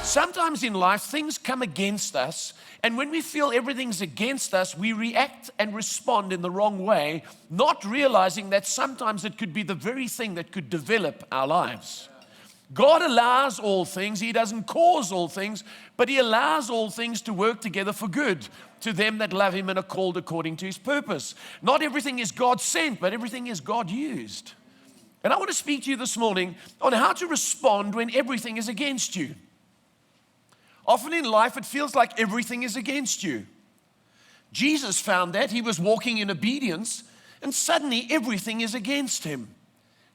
Sometimes in life, things come against us, and when we feel everything's against us, we react and respond in the wrong way, not realizing that sometimes it could be the very thing that could develop our lives. God allows all things. He doesn't cause all things, but He allows all things to work together for good to them that love Him and are called according to His purpose. Not everything is God sent, but everything is God used. And I want to speak to you this morning on how to respond when everything is against you. Often in life, it feels like everything is against you. Jesus found that. He was walking in obedience, and suddenly everything is against Him.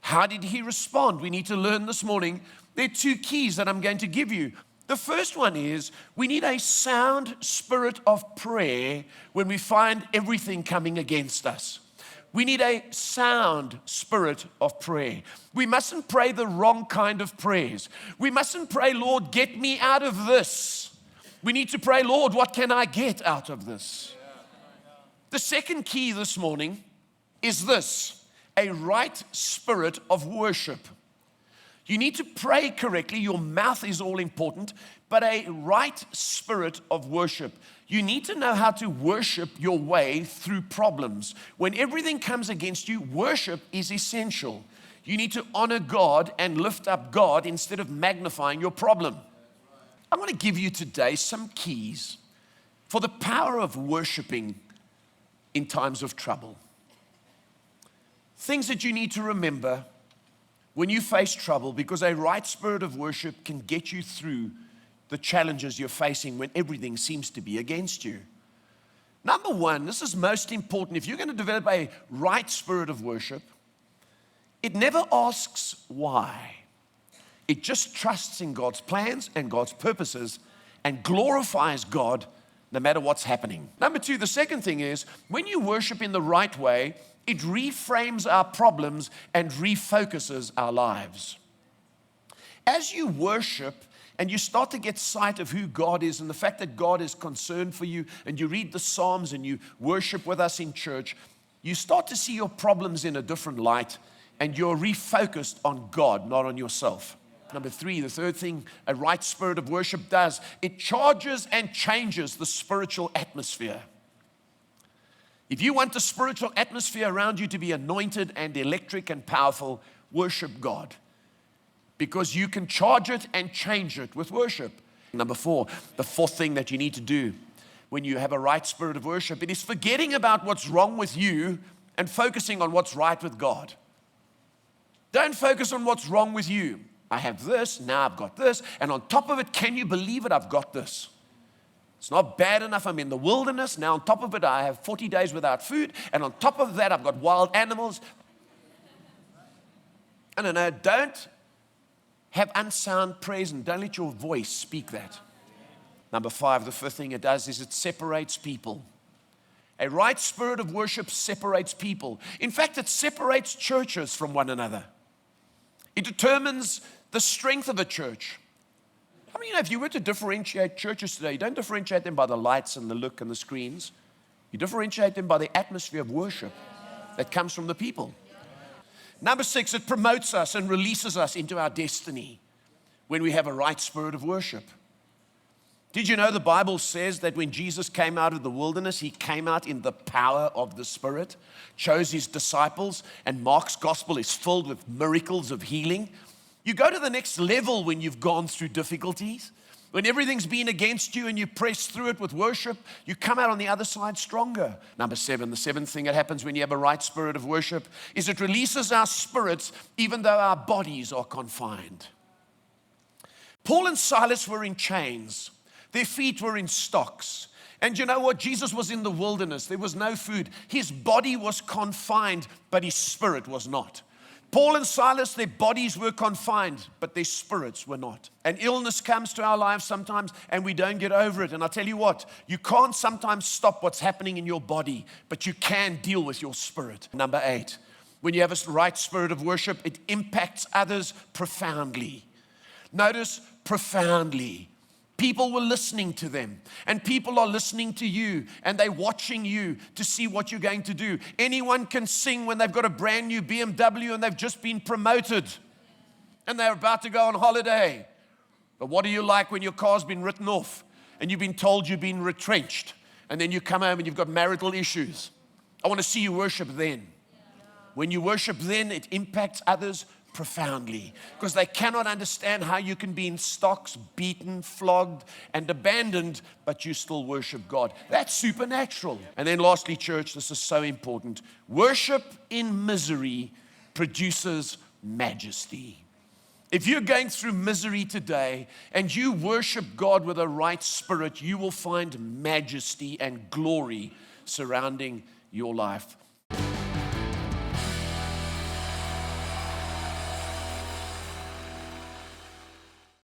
How did He respond? We need to learn this morning. There are two keys that I'm going to give you. The first one is we need a sound spirit of prayer when we find everything coming against us. We need a sound spirit of prayer. We mustn't pray the wrong kind of prayers. We mustn't pray, Lord, get me out of this. We need to pray, Lord, what can I get out of this? The second key this morning is this: a right spirit of worship. You need to pray correctly. Your mouth is all important, but a right spirit of worship. You need to know how to worship your way through problems. When everything comes against you, worship is essential. You need to honor God and lift up God instead of magnifying your problem. I want to give you today some keys for the power of worshiping in times of trouble. Things that you need to remember when you face trouble, because a right spirit of worship can get you through the challenges you're facing when everything seems to be against you. Number one, this is most important. If you're going to develop a right spirit of worship, it never asks why. It just trusts in God's plans and God's purposes and glorifies God no matter what's happening. Number two, the second thing is, when you worship in the right way, it reframes our problems and refocuses our lives. As you worship and you start to get sight of who God is and the fact that God is concerned for you, and you read the Psalms and you worship with us in church, you start to see your problems in a different light, and you're refocused on God, not on yourself. Number three, the third thing a right spirit of worship does, it charges and changes the spiritual atmosphere. If you want the spiritual atmosphere around you to be anointed and electric and powerful, worship God, because you can charge it and change it with worship. Number four, the fourth thing that you need to do when you have a right spirit of worship, it is forgetting about what's wrong with you and focusing on what's right with God. Don't focus on what's wrong with you. I have this, now I've got this, and on top of it, can you believe it? I've got this. It's not bad enough I'm in the wilderness. Now on top of it, I have 40 days without food, and on top of that, I've got wild animals. No, don't have unsound praise, and don't let your voice speak that. Number five, the fifth thing it does is it separates people. A right spirit of worship separates people. In fact, it separates churches from one another. It determines the strength of a church. How many of you know if you were to differentiate churches today, you don't differentiate them by the lights and the look and the screens. You differentiate them by the atmosphere of worship that comes from the people. Number six, it promotes us and releases us into our destiny when we have a right spirit of worship. Did you know the Bible says that when Jesus came out of the wilderness, He came out in the power of the Spirit, chose His disciples, and Mark's gospel is filled with miracles of healing? You go to the next level when you've gone through difficulties. When everything's been against you and you press through it with worship, you come out on the other side stronger. Number seven, the seventh thing that happens when you have a right spirit of worship is it releases our spirits even though our bodies are confined. Paul and Silas were in chains. Their feet were in stocks. And you know what? Jesus was in the wilderness. There was no food. His body was confined, but his spirit was not. Paul and Silas, their bodies were confined, but their spirits were not. And illness comes to our lives sometimes, and we don't get over it. And I'll tell you what, you can't sometimes stop what's happening in your body, but you can deal with your spirit. Number eight, when you have a right spirit of worship, it impacts others profoundly. Notice, profoundly. People were listening to them, and people are listening to you, and they're watching you to see what you're going to do. Anyone can sing when they've got a brand new BMW and they've just been promoted and they're about to go on holiday. But what do you like when your car's been written off and you've been told you've been retrenched, and then you come home and you've got marital issues? I want to see you worship then. When you worship then, it impacts others profoundly, because they cannot understand how you can be in stocks, beaten, flogged, and abandoned, but you still worship God. That's supernatural. And then lastly, church, this is so important. Worship in misery produces majesty. If you're going through misery today and you worship God with a right spirit, you will find majesty and glory surrounding your life.